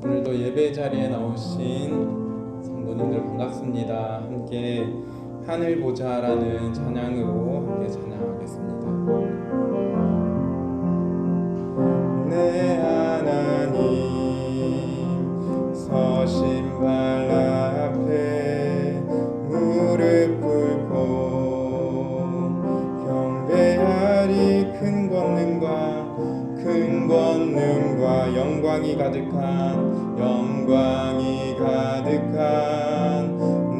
오늘도 예배 자리에 나오신 성도님들 반갑습니다. 함께 하늘 보자라는 찬양으로 함께 찬양하겠습니다. 내 하나님 서신 발 앞에 무릎 꿇고 경배하리. 큰 권능과 영광이 가득한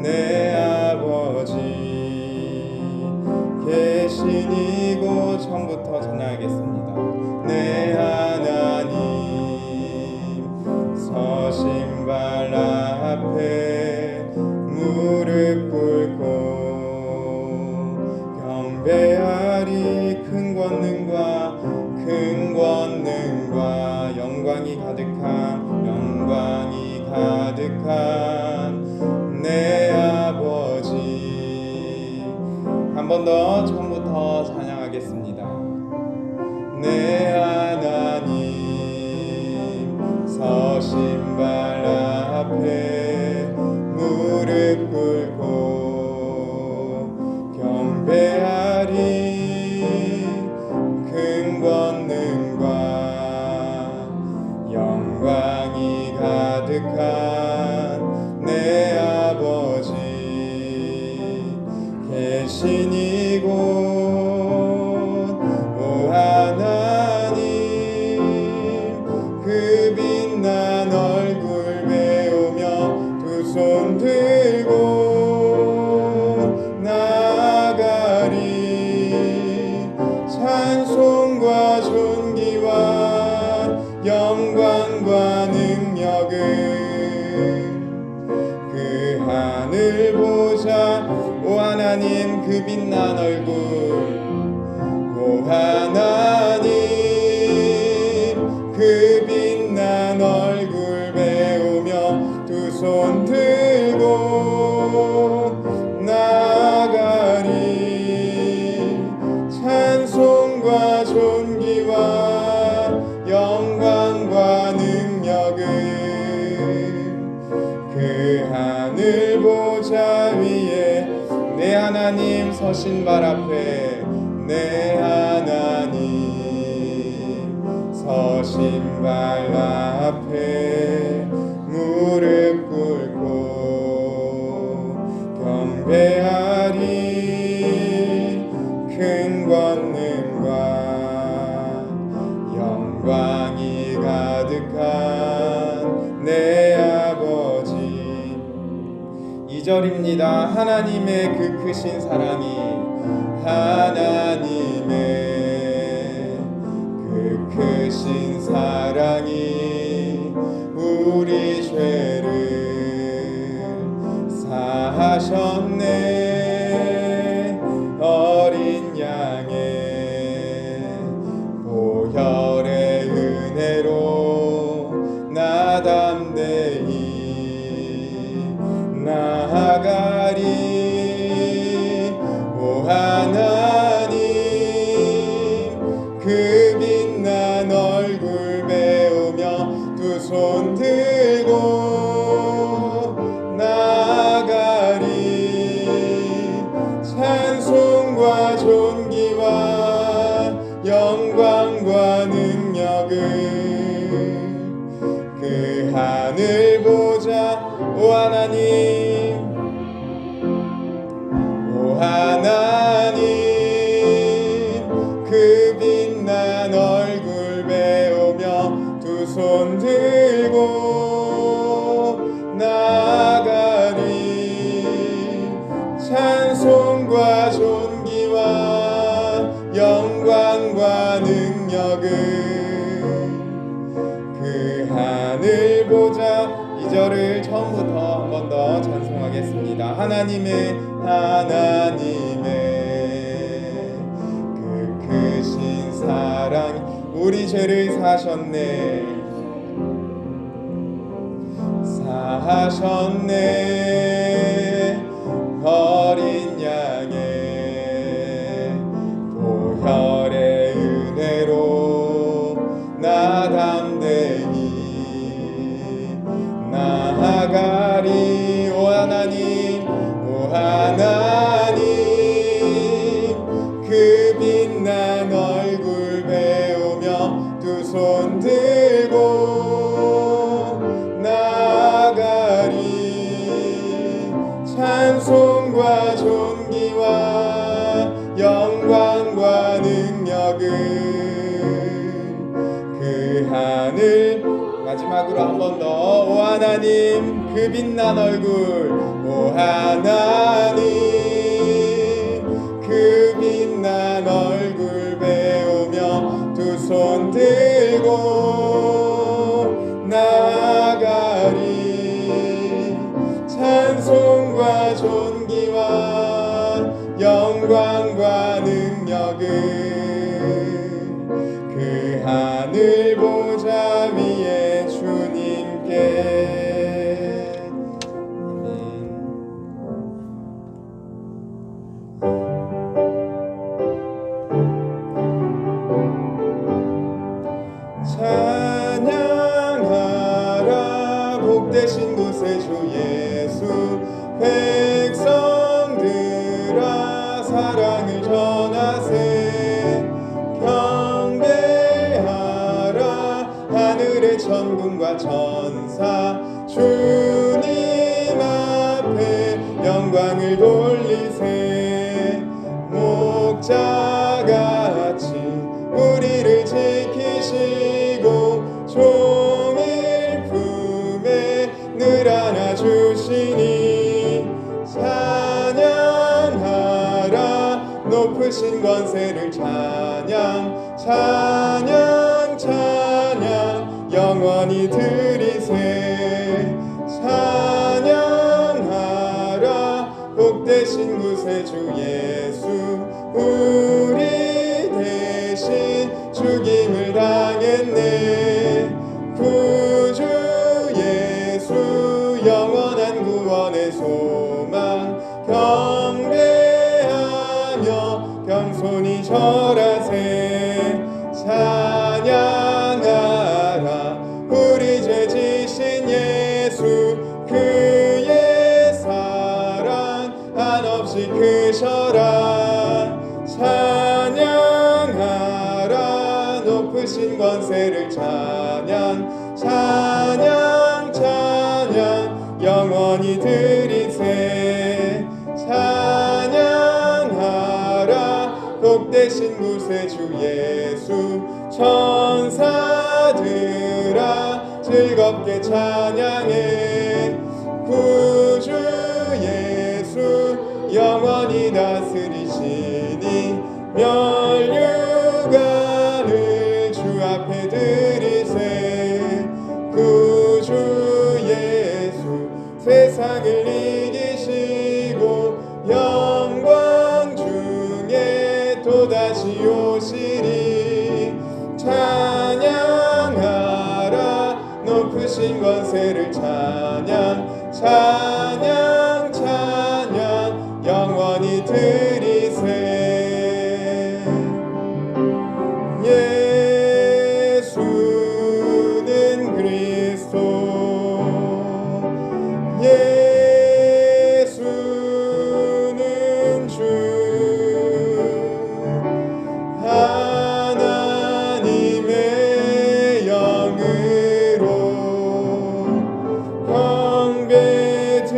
내 아버지 계신 이곳. 처음부터 찬양하겠습니다. 내 하나님 서신 발 앞에 무릎 꿇고 경배하리. 큰 권능과 영광이 가득한 내 아버지. 한 번 더 처음부터 찬양하겠습니다. 내 하나님 서신 발 앞에 무릎 꿇고 경배하리. 큰 권능과 영광이 가득한 내 아버지 계신 이곳. 오 하나님 그 빛난 얼굴 배우며 두 손 들고 나아가리. 찬송과 존귀와 영광과 능력은 그 하늘 보자. 오 하나님 그 빛난 얼굴. 오 하나님 그 빛난 얼굴 배우며 두 손 들고 나아가리. 찬송과 존귀와 영광과 능력은 그 하늘 보좌 위에. 내 하나님 서신 발 앞에. 내 하나님 서신 발 앞에 무릎 꿇고 경배하리. 큰 권능과 영광이 가득한 내 아버지. 2절입니다. 하나님의 그 크신 사랑이, 하나님의 그 크신 사랑이 우리 죄를 사하셨네. 어린 양의 보혈의 은혜로 나 담대히 나아가리. 오 하나님 그 빛난 얼굴 배우며 두 손 들고 나아가리. 찬송과 존귀와 영광과 능력은 그 하늘 보자. 오 하나님, 오 하나님 그 빛난 얼굴 배우며 두 손 들고 나아가리. 찬송과 존귀와 영광과 능력은 그 하늘 보자. 2절을 처음부터 한 번 더 찬송하겠습니다. 하나님의 그 크신 사랑 우리 죄를 사하셨네. 어린 양의 보혈의 은혜로 나 담대히 마지막으로 한 번 더. 오 하나님 그 빛난 얼굴, 오 하나님 그 빛난 얼굴 배우며 두 손 들고 나가리. 찬송과 존귀와 영광과 능력을 그 하늘 보좌 위에 주님께. 아멘. 찬양하라 복되신 곳에 주 예수. 백성들아 사랑을 전하세. 경배하라 하늘의 천군과 천사. 주님 앞에 영광을 돌리세. 목자같이 우리를 지키시고 종일 품에 늘 안아주시니. 찬양하라 높으신 권세를. 찬양 찬양 찬양 영원히 드리세. 찬양하라 복되신 곳에 주 예수. 우리 대신 죽임을 당했네. 구주 예수 영원한 구원의 소망. 경배하며 겸손히 절하세. 찬양하라 우리 죄 지신 예수. 그의 사랑 한없이 크셔라. 찬양하라 높으신 권세를. 찬양 찬양 찬양 영원히 드리세. 찬양하라 복되신 곳에 주 예수. 천사들아 즐겁게 찬양해. 구주 예수 영원히 다스리시니. 멸류관을 주 앞에 드리세. 구주 예수 세상을 이기시고 영광 중에 또다시 오시리. 찬양하라 높으신 권세를. 찬양 찬양 찬양 영원히 드리세. 예수는 그리스도. 예수는 주. 하나님의 영으로 경배 드.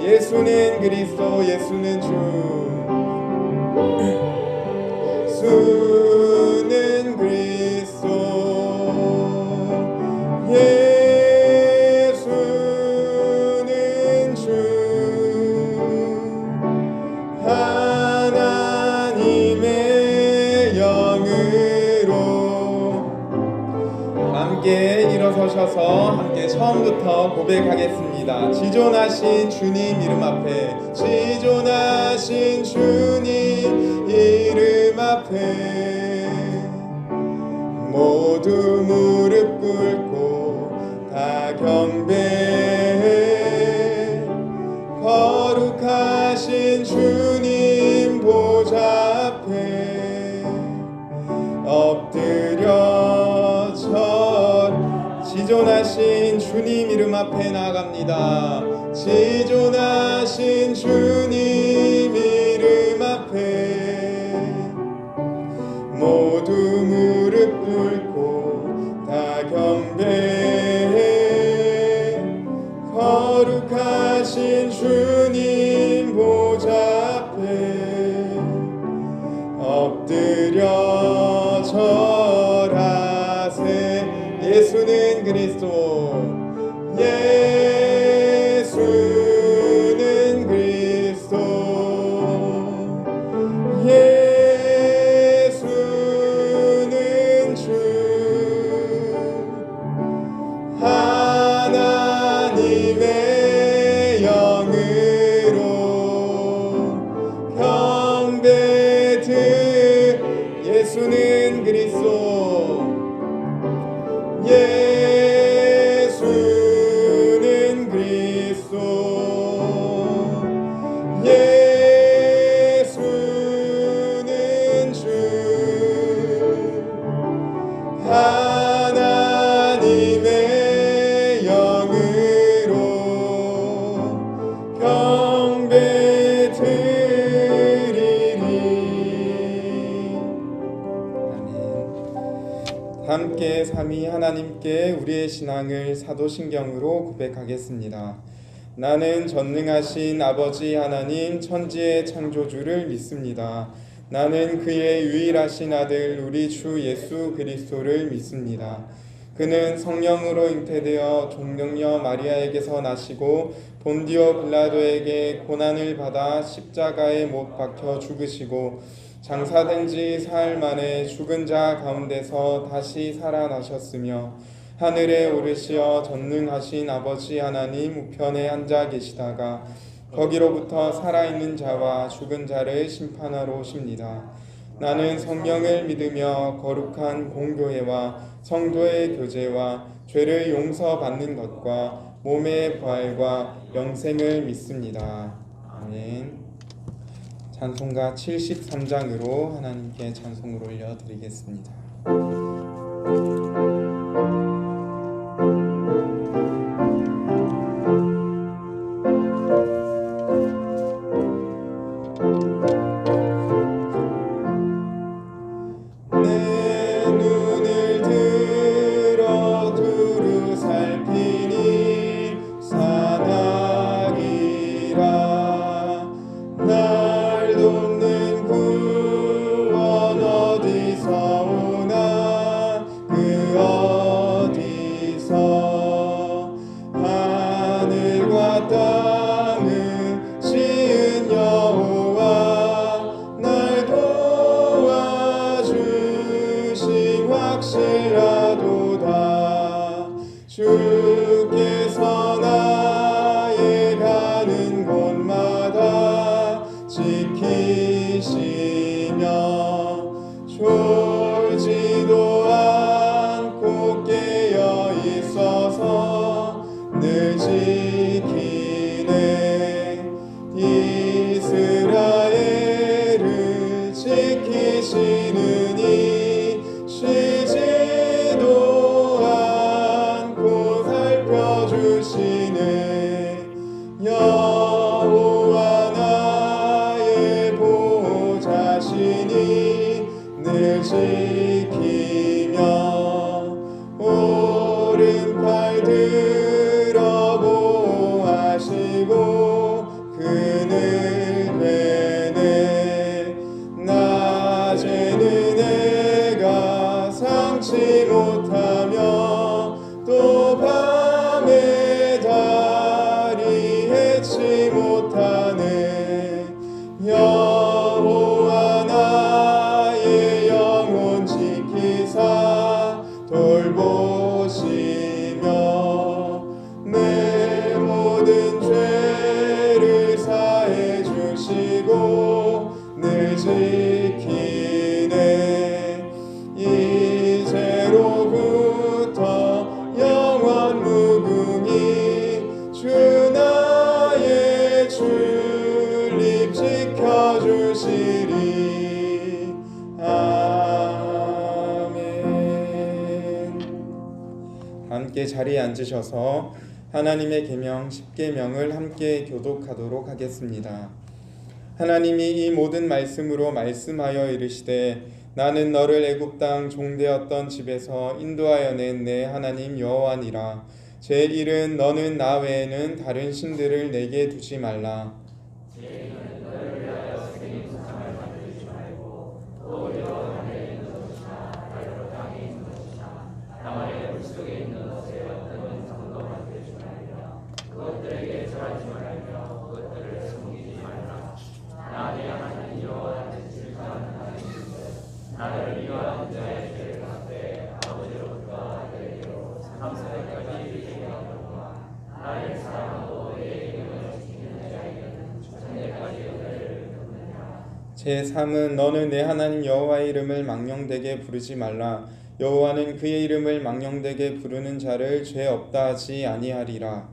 예수는 그리스도. 예수는 주. 예수는 그리스도. 예수는 주. 하나님의 영으로. 함께 일어서셔서 함께 처음부터 고백하겠습니다. 지존하신 주님 이름 앞에. 지존하신 주님 이름 앞에 모두 무릎 꿇고 다 경배해. 거룩하신 주님 보좌 앞에 엎드려 절. 지존하신 주님 이름 앞에 나아갑니다. 지존하신 주님 이름 앞에 모두 무릎 꿇고 다 경배해. 거룩하신 주님 보좌 앞에 엎드려 절하세. 예수는 그리스도. 우리의 신앙을 사도신경으로 고백하겠습니다. 나는 전능하신 아버지 하나님 천지의 창조주를 믿습니다. 나는 그의 유일하신 아들 우리 주 예수 그리스도를 믿습니다. 그는 성령으로 잉태되어 종령녀 마리아에게서 나시고 본디오 빌라도에게 고난을 받아 십자가에 못 박혀 죽으시고 장사된 지 사흘 만에 죽은 자 가운데서 다시 살아나셨으며 하늘에 오르시어 전능하신 아버지 하나님 우편에 앉아 계시다가 거기로부터 살아있는 자와 죽은 자를 심판하러 오십니다. 나는 성령을 믿으며 거룩한 공교회와 성도의 교제와 죄를 용서받는 것과 몸의 부활과 영생을 믿습니다. 아멘. 찬송가 73장으로 하나님께 찬송을 올려드리겠습니다. 주께서 나의 가는 곳마다 지키시며 졸지도 않고 깨어 있어서 늘 지키네. 이스라엘을 지키시는 이 쉬지도 않고 살펴주시네. 여호와 나의 보호자시니 늘 지키며 오른팔 들어 보호하시고 그늘 베네. 낮에는 내가 상치 못하며 또 밤에 달이 해치 못하네. 여호와 나의 영혼 지키사 돌보시며 내 모든 죄를 사해 주시고 늘 지키네. 이제로부터 영원 무궁히 주 나의 출입 지켜주시리. 아멘. 함께 자리에 앉으셔서 하나님의 계명 10계명을 함께 교독하도록 하겠습니다. 하나님이 이 모든 말씀으로 말씀하여 이르시되 나는 너를 애굽 땅 종되었던 집에서 인도하여 낸 내 하나님 여호와니라. 제 일은 너는 나 외에는 다른 신들을 내게 두지 말라. 제3은 너는 내 하나님 여호와의 이름을 망령되게 부르지 말라. 여호와는 그의 이름을 망령되게 부르는 자를 죄 없다 하지 아니하리라.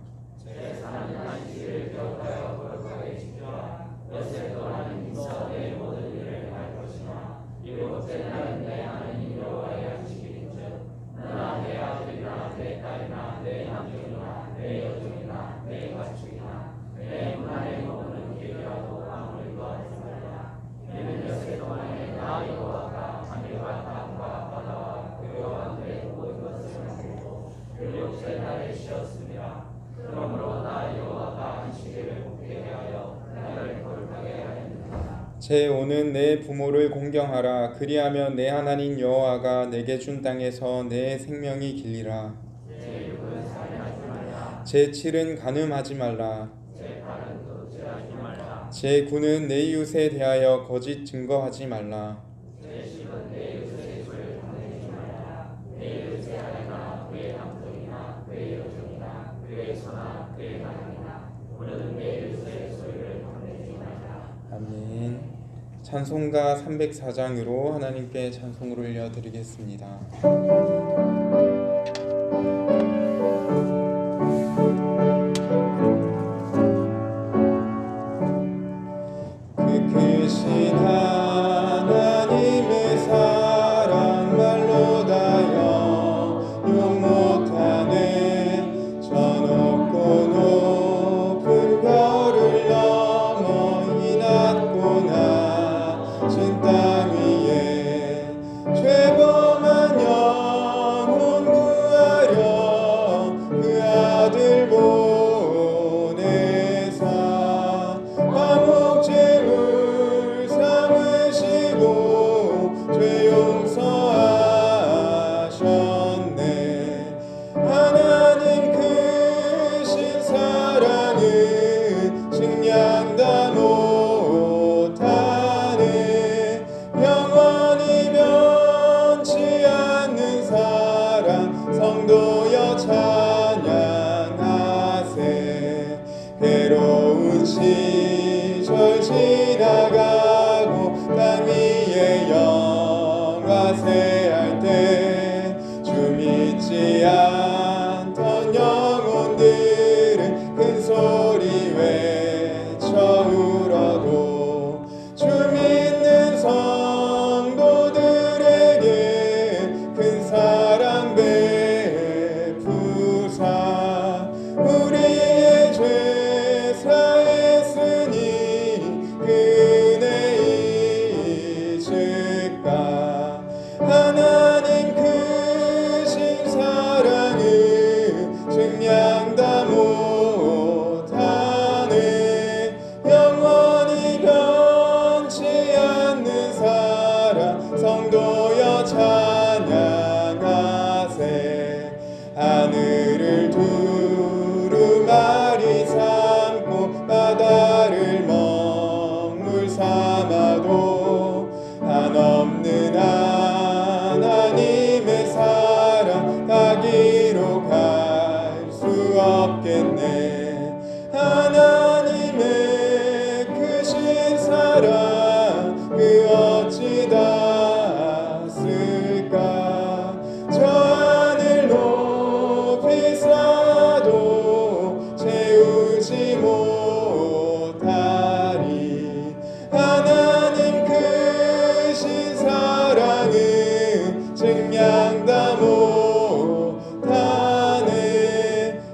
제 오는 내 부모를 공경하라. 그리하면 내 하나님 여호와가 내게 준 땅에서 내 생명이 길리라. 제 칠은 간음하지 말라. 제 구는 내 이웃에 대하여 거짓 증거하지 말라. 아멘. 찬송가 304장으로 하나님께 찬송을 올려드리겠습니다. 그 크신 하나님의 사랑 말로 다여 용 못하네. 저 높고 높은 별을 넘어 이 낮고 낮은 땅 위에 죄범한 영혼 구하려 그 아들 보내사 감옥 제물 삼으시고 죄 용서하셨네. 하나님 크신 사랑은 증량 다 못하네. 영원히 변치 않는 사랑 성도여 찬양하세. 괴로운 시절 지나가고 땅 위에 영화세할 때 주 믿지 않던 영혼들은 큰 소리 외쳐 울어도 주 믿는 성도들에게 큰 사랑 베푸사 우리의 죄 사했으니 그 은혜 잊을까. 하나님 크신 사랑은 증량 다 못하네. 영원히 변치 않는 사랑 성도여 찬양하세. 하늘을 두루마리 삼고 바다를 먹물 삼아도 한없는 하나님의 사랑 가기로 갈 수 없겠네. 하나님의 크신 사랑 그 어찌 닿았을까. 저 하늘 높이 쌓아도 채우지 못하리. 하나님 크신 사랑은 증량 다 못하네.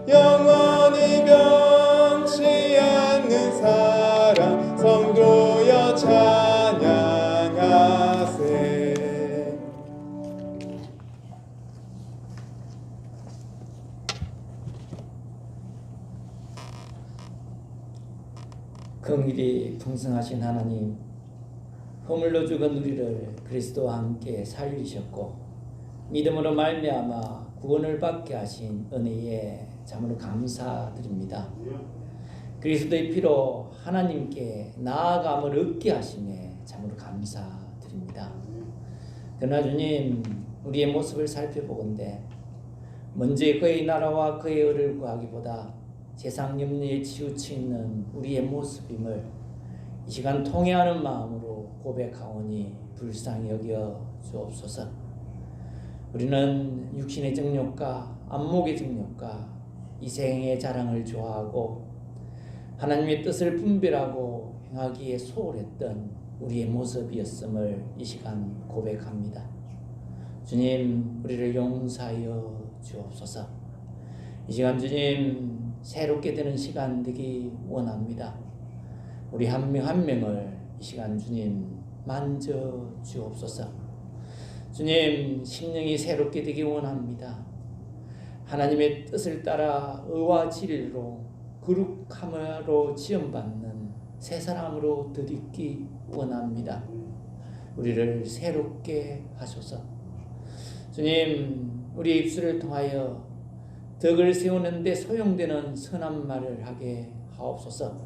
영원히 변치 않는 사랑 성도여 찬양하세. 긍휼이 풍성하신 하나님, 허물로 죽은 우리를 그리스도와 함께 살리셨고 믿음으로 말미암아 구원을 받게 하신 은혜에 참으로 감사드립니다. 그리스도의 피로 하나님께 나아감을 얻게 하심에 참으로 감사드립니다. 그러나 주님, 우리의 모습을 살펴보건대 먼저 그의 나라와 그의 의를 구하기보다 세상 염려에 치우쳐 있는 우리의 모습임을 이 시간 통회하는 마음으로 고백하오니 불쌍히 여겨 주옵소서. 우리는 육신의 정욕과 안목의 정욕과 이생의 자랑을 좋아하고 하나님의 뜻을 분별하고 행하기에 소홀했던 우리의 모습이었음을 이 시간 고백합니다. 주님, 우리를 용서하여 주옵소서. 이 시간 주님, 새롭게 되는 시간 되기 원합니다. 우리 한 명 한 명을 이 시간 주님 만져 주옵소서. 주님, 심령이 새롭게 되기 원합니다. 하나님의 뜻을 따라 의와 진리로 거룩함으로 지음받는 새 사람으로 들이기 원합니다. 우리를 새롭게 하소서. 주님, 우리의 입술을 통하여 덕을 세우는데 소용되는 선한 말을 하게 하옵소서.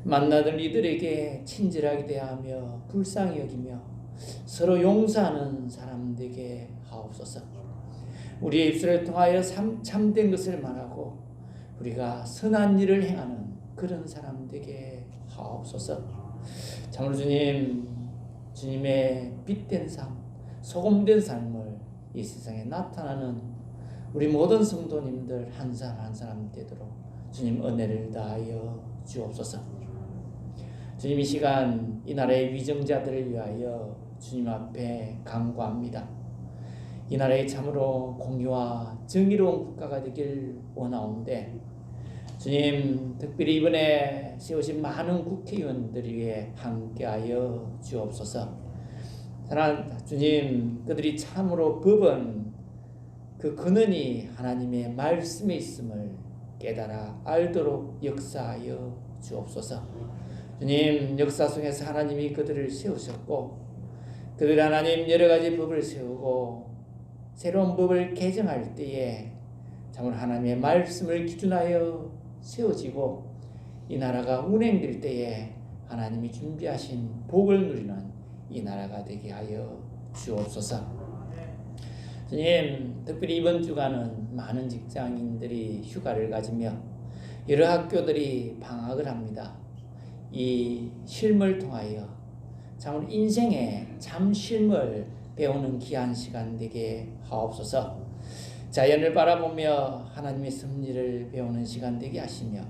만나던 이들에게 친절하게 대하며 불쌍히 여기며 서로 용서하는 사람 되게 하옵소서. 우리의 입술을 통하여 참된 것을 말하고 우리가 선한 일을 행하는 그런 사람 되게 하옵소서. 참으로 주님, 주님의 빛된 삶, 소금된 삶을 이 세상에 나타나는 우리 모든 성도님들 한 사람 한 사람 되도록 주님 은혜를 다하여 주옵소서. 주님, 이 시간 이 나라의 위정자들을 위하여 주님 앞에 간구합니다. 이 나라에 참으로 공의와 정의로운 국가가 되길 원하온데 주님, 특별히 이번에 세우신 많은 국회의원들 위해 함께하여 주옵소서. 사랑하는 주님, 그들이 참으로 법은 그 근원이 하나님의 말씀에 있음을 깨달아 알도록 역사하여 주옵소서. 주님, 역사 속에서 하나님이 그들을 세우셨고 그들 하나님 여러 가지 법을 세우고 새로운 법을 개정할 때에 참으로 하나님의 말씀을 기준하여 세워지고 이 나라가 운행될 때에 하나님이 준비하신 복을 누리는 이 나라가 되게 하여 주옵소서. 주님, 특별히 이번 주간은 많은 직장인들이 휴가를 가지며 여러 학교들이 방학을 합니다. 이 쉼을 통하여 참으로 인생의 참 쉼을 배우는 귀한 시간 되게 하옵소서. 자연을 바라보며 하나님의 섭리를 배우는 시간 되게 하시며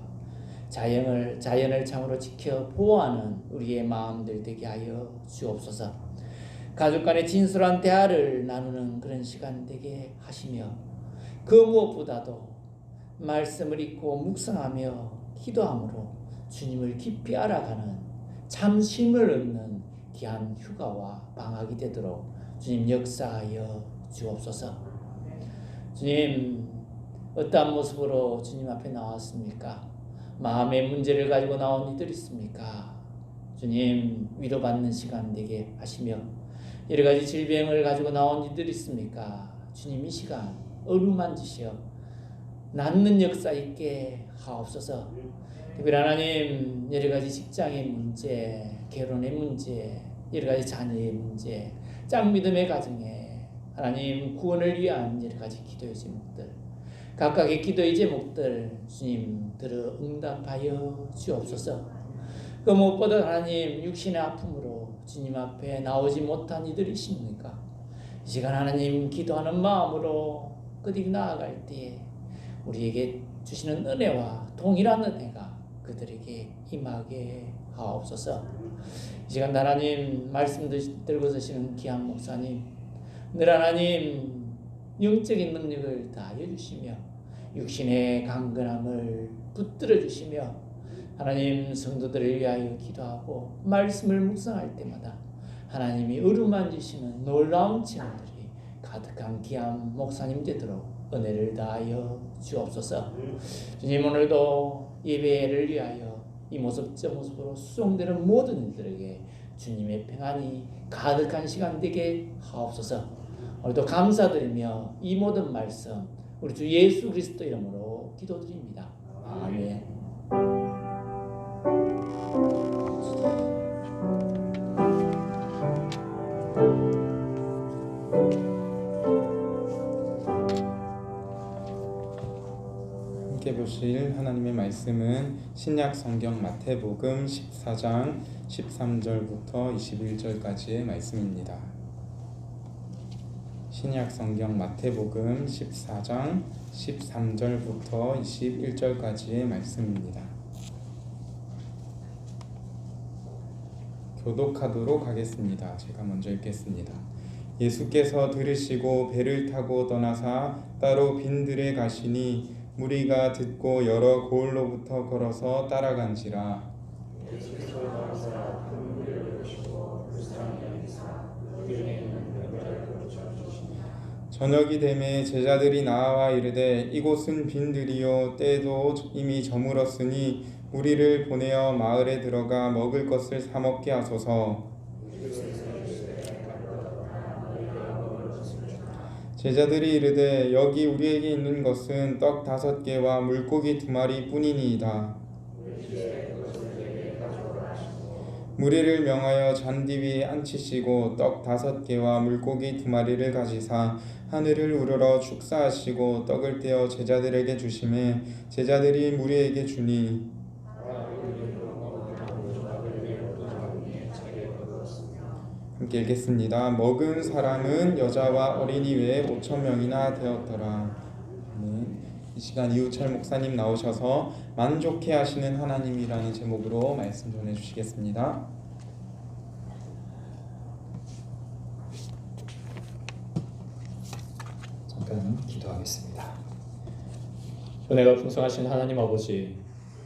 자연을 참으로 지켜 보호하는 우리의 마음들 되게 하여 주옵소서. 가족 간의 진솔한 대화를 나누는 그런 시간 되게 하시며 그 무엇보다도 말씀을 읽고 묵상하며 기도함으로 주님을 깊이 알아가는 참 쉼을 얻는 귀한 휴가와 방학이 되도록 주님 역사하여 주옵소서. 주님, 어떠한 모습으로 주님 앞에 나왔습니까? 마음의 문제를 가지고 나온 이들 있습니까? 주님, 위로받는 시간 되게 하시며 여러 가지 질병을 가지고 나온 이들 있습니까? 주님, 이 시간 어루만지시어 낫는 역사 있게 하옵소서. 특별히 하나님, 여러 가지 직장의 문제, 결혼의 문제, 여러 가지 자녀의 문제, 짝믿음의 가정에 하나님 구원을 위한 여러 가지 기도의 제목들, 각각의 기도의 제목들 주님 들어 응답하여 주옵소서. 그 무엇보다 하나님, 육신의 아픔으로 주님 앞에 나오지 못한 이들이 있습니까? 이 시간 하나님 기도하는 마음으로 그들이 나아갈 때에 우리에게 주시는 은혜와 동일한 은혜가 그들에게 임하게 하옵소서. 이 시간 하나님 말씀 들고 서시는 귀한 목사님, 늘 하나님 영적인 능력을 다하여 주시며 육신의 강건함을 붙들어 주시며 하나님 성도들을 위하여 기도하고 말씀을 묵상할 때마다 하나님이 어루만지시는 놀라운 체험들이 가득한 귀한 목사님 되도록 은혜를 다하여 주옵소서. 주님, 오늘도 예배를 위하여 이 모습 저 모습으로 수송되는 모든 이들에게 주님의 평안이 가득한 시간 되게 하옵소서. 오늘도 감사드리며 이 모든 말씀 우리 주 예수 그리스도 이름으로 기도드립니다. 아멘. 함께 보실 하나님의 말씀은 신약 성경 마태복음 14장 13절부터 21절까지의 말씀입니다. 신약 성경 마태복음 14장 13절부터 21절까지의 말씀입니다. 교독하도록 하겠습니다. 제가 먼저 읽겠습니다. 예수께서 들으시고 배를 타고 떠나사 따로 빈들에 가시니 무리가 듣고 여러 고을로부터 걸어서 따라간지라. 저녁이 되매 제자들이 나와 이르되 이곳은 빈들이요 때도 이미 저물었으니 우리를 보내어 마을에 들어가 먹을 것을 사 먹게 하소서. 제자들이 이르되 여기 우리에게 있는 것은 떡 5개와 물고기 2마리 뿐이니이다. 무리를 명하여 잔디 위에 앉히시고 떡 5개와 물고기 2마리를 가지사 하늘을 우러러 축사하시고 떡을 떼어 제자들에게 주시매 제자들이 무리에게 주니 함께 읽겠습니다. 먹은 사람은 여자와 어린이 외에 5,000명이나 되었더라. 이 시간 이우철 목사님 나오셔서 만족해 하시는 하나님이라는 제목으로 말씀 전해주시겠습니다. 잠깐 기도하겠습니다. 은혜가 풍성하신 하나님 아버지,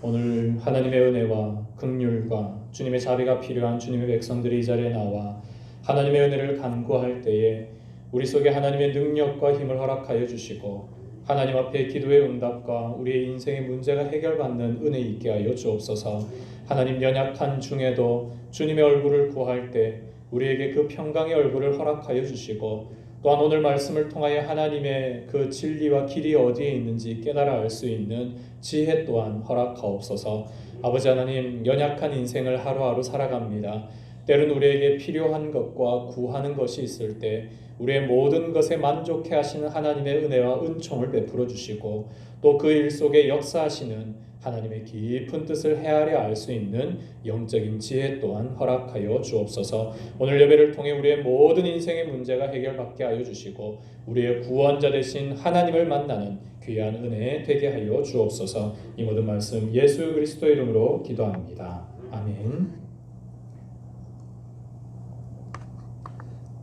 오늘 하나님의 은혜와 긍휼과 주님의 자비가 필요한 주님의 백성들이 이 자리에 나와 하나님의 은혜를 간구할 때에 우리 속에 하나님의 능력과 힘을 허락하여 주시고 하나님 앞에 기도의 응답과 우리의 인생의 문제가 해결받는 은혜 있게 하여 주옵소서. 하나님 연약한 중에도 주님의 얼굴을 구할 때 우리에게 그 평강의 얼굴을 허락하여 주시고 또한 오늘 말씀을 통하여 하나님의 그 진리와 길이 어디에 있는지 깨달아 알 수 있는 지혜 또한 허락하옵소서. 아버지 하나님, 연약한 인생을 하루하루 살아갑니다. 때론 우리에게 필요한 것과 구하는 것이 있을 때 우리의 모든 것에 만족해 하시는 하나님의 은혜와 은총을 베풀어 주시고 또 그 일 속에 역사하시는 하나님의 깊은 뜻을 헤아려 알 수 있는 영적인 지혜 또한 허락하여 주옵소서. 오늘 예배를 통해 우리의 모든 인생의 문제가 해결받게 하여 주시고 우리의 구원자 되신 하나님을 만나는 귀한 은혜 되게 하여 주옵소서. 이 모든 말씀 예수 그리스도 이름으로 기도합니다. 아멘.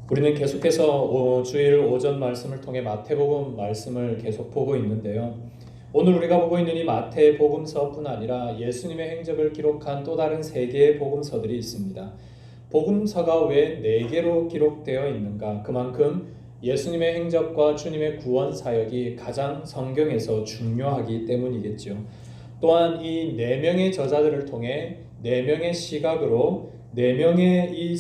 우리는 계속해서 주일 오전 말씀을 통해 마태복음 말씀을 계속 보고 있는데요. 오늘 우리가 보고 있는 이 마태복음서뿐 아니라 예수님의 행적을 기록한 또 다른 3개의 복음서들이 있습니다. 복음서가 왜 4개로 기록되어 있는가? 그만큼 예수님의 행적과 주님의 구원 사역이 가장 성경에서 중요하기 때문이겠죠. 또한 이 4명의 저자들을 통해 4명의 시각으로 4명의 이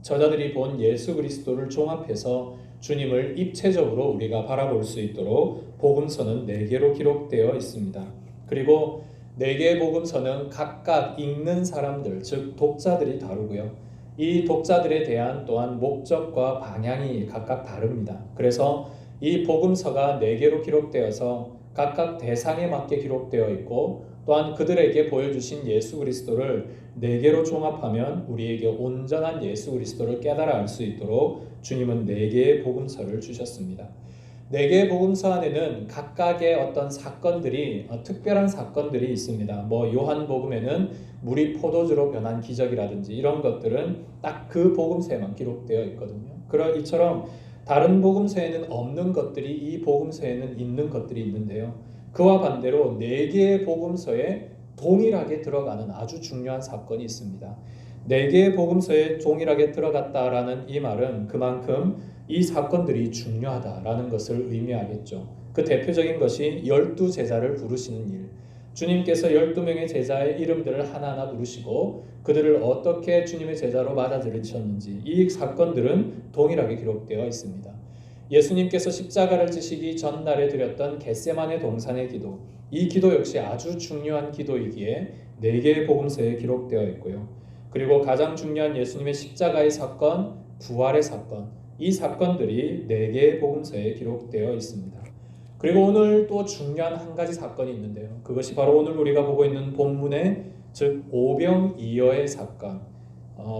저자들이 본 예수 그리스도를 종합해서 주님을 입체적으로 우리가 바라볼 수 있도록 복음서는 4개로 기록되어 있습니다. 그리고 4개의 복음서는 각각 읽는 사람들, 즉 독자들이 다르고요. 이 독자들에 대한 또한 목적과 방향이 각각 다릅니다. 그래서 이 복음서가 4개로 기록되어서 각각 대상에 맞게 기록되어 있고 또한 그들에게 보여주신 예수 그리스도를 4개로 종합하면 우리에게 온전한 예수 그리스도를 깨달아 알 수 있도록 주님은 4개의 복음서를 주셨습니다. 4개의 복음서 안에는 각각의 어떤 사건들이 특별한 사건들이 있습니다. 요한복음에는 물이 포도주로 변한 기적이라든지 이런 것들은 딱 그 복음서에만 기록되어 있거든요. 이처럼 다른 복음서에는 없는 것들이 이 복음서에는 있는 것들이 있는데요. 그와 반대로 4개의 복음서에 동일하게 들어가는 아주 중요한 사건이 있습니다. 4개의 복음서에 동일하게 들어갔다라는 이 말은 그만큼 이 사건들이 중요하다라는 것을 의미하겠죠. 그 대표적인 것이 12제자를 부르시는 일. 주님께서 12명의 제자의 이름들을 하나하나 부르시고 그들을 어떻게 주님의 제자로 맞아들이셨는지 이 사건들은 동일하게 기록되어 있습니다. 예수님께서 십자가를 지시기 전날에 드렸던 겟세마네 동산의 기도, 이 기도 역시 아주 중요한 기도이기에 4개의 복음서에 기록되어 있고요. 그리고 가장 중요한 예수님의 십자가의 사건, 부활의 사건, 이 사건들이 4개의 복음서에 기록되어 있습니다. 그리고 오늘 또 중요한 한 가지 사건이 있는데요. 그것이 바로 오늘 우리가 보고 있는 본문의 즉 오병이어의 사건,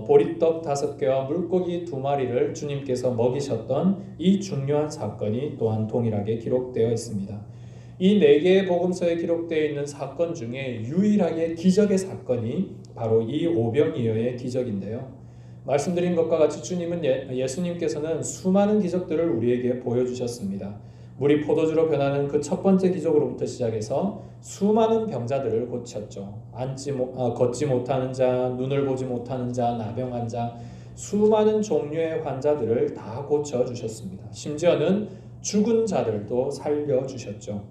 보리떡 5개와 물고기 2마리를 주님께서 먹이셨던 이 중요한 사건이 또한 동일하게 기록되어 있습니다. 이 4개의 복음서에 기록되어 있는 사건 중에 유일하게 기적의 사건이 바로 이 오병이어의 기적인데요. 말씀드린 것과 같이 예수님께서는 수많은 기적들을 우리에게 보여주셨습니다. 물이 포도주로 변하는 그 첫 번째 기적으로부터 시작해서 수많은 병자들을 고쳤죠. 걷지 못하는 자, 눈을 보지 못하는 자, 나병한 자, 수많은 종류의 환자들을 다 고쳐주셨습니다. 심지어는 죽은 자들도 살려주셨죠.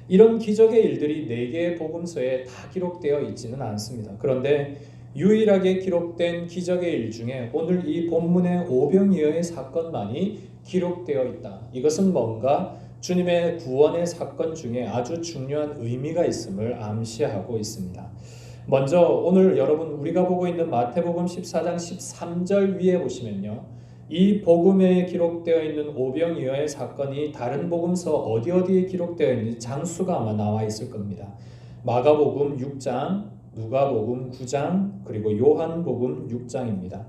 이런 기적의 일들이 4개의 복음서에 다 기록되어 있지는 않습니다. 그런데 유일하게 기록된 기적의 일 중에 오늘 이 본문의 오병이어의 사건만이 기록되어 있다. 이것은 뭔가 주님의 구원의 사건 중에 아주 중요한 의미가 있음을 암시하고 있습니다. 먼저 오늘 여러분 우리가 보고 있는 마태복음 14장 13절 위에 보시면요. 이 복음에 기록되어 있는 오병이어의 사건이 다른 복음서 어디에 기록되어 있는지 장수가 아마 나와 있을 겁니다. 마가복음 6장, 누가복음 9장, 그리고 요한복음 6장입니다.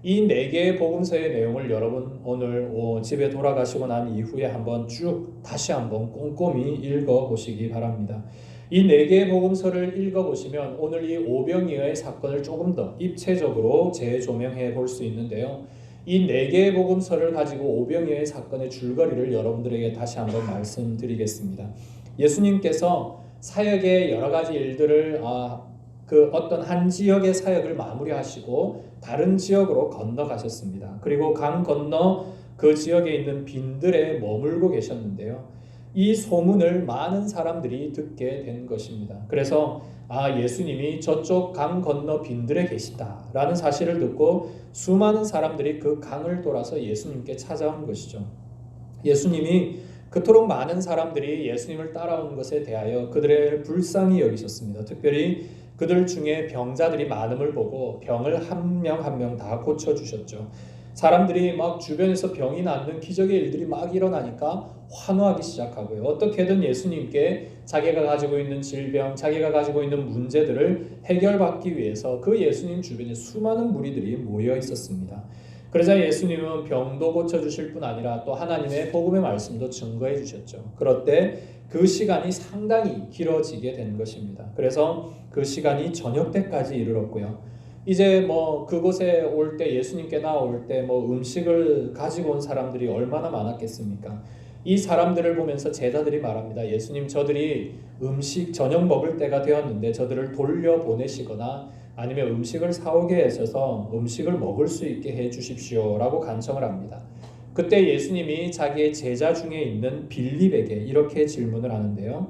이 4개의 복음서의 내용을 여러분 오늘 집에 돌아가시고 난 이후에 한번 쭉 다시 한번 꼼꼼히 읽어보시기 바랍니다. 이 4개의 복음서를 읽어보시면 오늘 이 오병이어의 사건을 조금 더 입체적으로 재조명해 볼 수 있는데요. 이 4개의 복음서를 가지고 오병이어의 사건의 줄거리를 여러분들에게 다시 한번 말씀드리겠습니다. 예수님께서 사역의 여러 가지 일들을 그 어떤 한 지역의 사역을 마무리하시고 다른 지역으로 건너가셨습니다. 그리고 강 건너 그 지역에 있는 빈들에 머물고 계셨는데요. 이 소문을 많은 사람들이 듣게 된 것입니다. 그래서 예수님이 저쪽 강 건너 빈들에 계시다라는 사실을 듣고 수많은 사람들이 그 강을 돌아서 예수님께 찾아온 것이죠. 예수님이 그토록 많은 사람들이 예수님을 따라온 것에 대하여 그들의 불쌍히 여기셨습니다. 특별히 그들 중에 병자들이 많음을 보고 병을 한 명 한 명 다 고쳐주셨죠. 사람들이 막 주변에서 병이 낫는 기적의 일들이 막 일어나니까 환호하기 시작하고요. 어떻게든 예수님께 자기가 가지고 있는 질병, 자기가 가지고 있는 문제들을 해결받기 위해서 그 예수님 주변에 수많은 무리들이 모여 있었습니다. 그러자 예수님은 병도 고쳐주실 뿐 아니라 또 하나님의 복음의 말씀도 증거해 주셨죠. 그럴 때 그 시간이 상당히 길어지게 된 것입니다. 그래서 그 시간이 저녁 때까지 이르렀고요. 이제 그곳에 올 때 예수님께 나올 때 음식을 가지고 온 사람들이 얼마나 많았겠습니까? 이 사람들을 보면서 제자들이 말합니다. 예수님, 저들이 저녁 먹을 때가 되었는데 저들을 돌려보내시거나 아니면 음식을 사오게 하셔서 음식을 먹을 수 있게 해 주십시오 라고 간청을 합니다. 그때 예수님이 자기의 제자 중에 있는 빌립에게 이렇게 질문을 하는데요.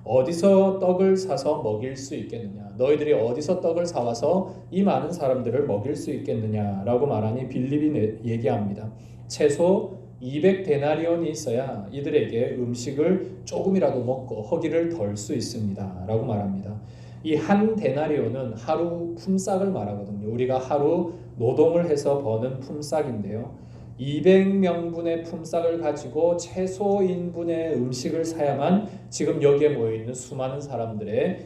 어디서 떡을 사서 먹일 수 있겠느냐? 너희들이 어디서 떡을 사와서 이 많은 사람들을 먹일 수 있겠느냐? 라고 말하니 빌립이 얘기합니다. 최소 200데나리온이 있어야 이들에게 음식을 조금이라도 먹고 허기를 덜 수 있습니다. 라고 말합니다. 이 한 데나리온은 하루 품삯을 말하거든요. 우리가 하루 노동을 해서 버는 품삯인데요. 200명분의 품삯을 가지고 최소인분의 음식을 사야만 지금 여기에 모여있는 수많은 사람들의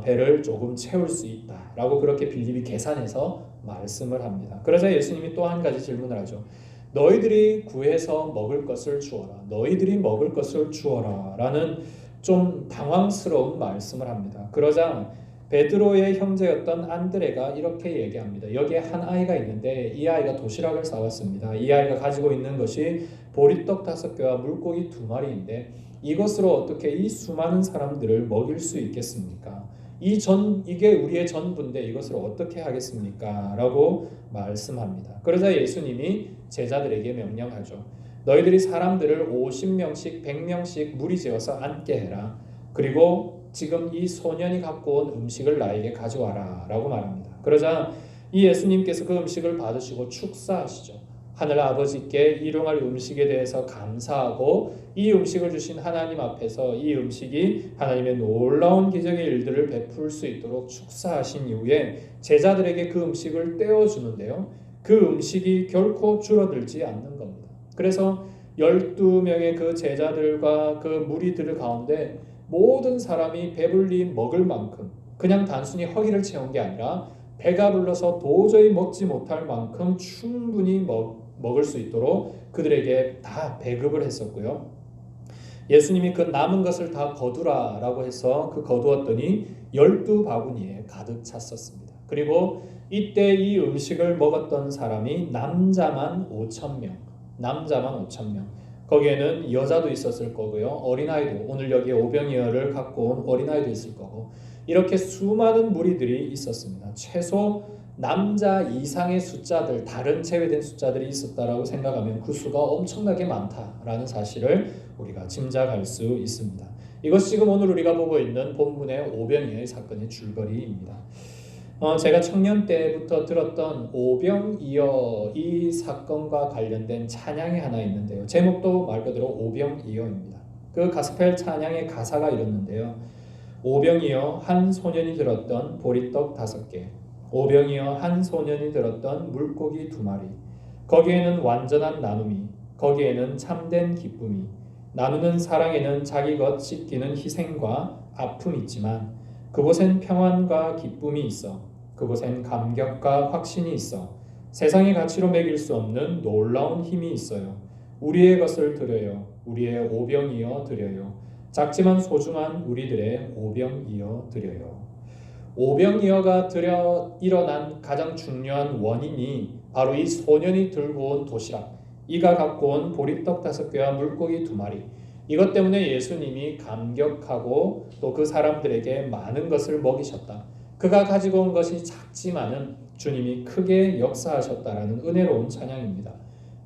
배를 조금 채울 수 있다라고 그렇게 빌립이 계산해서 말씀을 합니다. 그러자 예수님이 또 한 가지 질문을 하죠. 너희들이 구해서 먹을 것을 주어라. 너희들이 먹을 것을 주어라 라는 좀 당황스러운 말씀을 합니다. 그러자 베드로의 형제였던 안드레가 이렇게 얘기합니다. 여기에 한 아이가 있는데 이 아이가 도시락을 싸왔습니다. 이 아이가 가지고 있는 것이 보리떡 5개와 물고기 2마리인데 이것으로 어떻게 이 수많은 사람들을 먹일 수 있겠습니까? 이게 우리의 전부인데 이것을 어떻게 하겠습니까? 라고 말씀합니다. 그러자 예수님이 제자들에게 명령하죠. 너희들이 사람들을 50명씩 100명씩 무리 지어서 앉게 해라. 그리고 지금 이 소년이 갖고 온 음식을 나에게 가져와라 라고 말합니다. 그러자 이 예수님께서 그 음식을 받으시고 축사하시죠. 하늘 아버지께 일용할 음식에 대해서 감사하고 이 음식을 주신 하나님 앞에서 이 음식이 하나님의 놀라운 기적의 일들을 베풀 수 있도록 축사하신 이후에 제자들에게 그 음식을 떼어주는데요. 그 음식이 결코 줄어들지 않는 겁니다. 그래서 12명의 그 제자들과 그 무리들 가운데 모든 사람이 배불리 먹을 만큼 그냥 단순히 허기를 채운 게 아니라 배가 불러서 도저히 먹지 못할 만큼 충분히 먹을 수 있도록 그들에게 다 배급을 했었고요. 예수님이 그 남은 것을 다 거두라 라고 해서 그 거두었더니 12바구니에 가득 찼었습니다. 그리고 이때 이 음식을 먹었던 사람이 남자만 5,000명. 거기에는 여자도 있었을 거고요. 어린아이도, 오늘 여기에 오병이어를 갖고 온 어린아이도 있을 거고 이렇게 수많은 무리들이 있었습니다. 최소 남자 이상의 숫자들, 다른 제외된 숫자들이 있었다라고 생각하면 그 수가 엄청나게 많다라는 사실을 우리가 짐작할 수 있습니다. 이것이 지금 오늘 우리가 보고 있는 본문의 오병이어의 사건의 줄거리입니다. 제가 청년 때부터 들었던 오병이어 이 사건과 관련된 찬양이 하나 있는데요. 제목도 말 그대로 오병이어입니다. 그 가스펠 찬양의 가사가 이렇는데요. 오병이어 한 소년이 들었던 보리떡 5개, 오병이어 한 소년이 들었던 물고기 2마리, 거기에는 완전한 나눔이, 거기에는 참된 기쁨이, 나누는 사랑에는 자기 것 찢기는 희생과 아픔이 있지만 그곳엔 평안과 기쁨이 있어, 그곳엔 감격과 확신이 있어, 세상의 가치로 매길 수 없는 놀라운 힘이 있어요. 우리의 것을 드려요. 우리의 오병이어 드려요. 작지만 소중한 우리들의 오병이어 드려요. 오병이어가 일어난 가장 중요한 원인이 바로 이 소년이 들고 온 도시락, 이가 갖고 온 보리떡 5개와 물고기 2마리, 이것 때문에 예수님이 감격하고 또 그 사람들에게 많은 것을 먹이셨다. 그가 가지고 온 것이 작지만은 주님이 크게 역사하셨다라는 은혜로운 찬양입니다.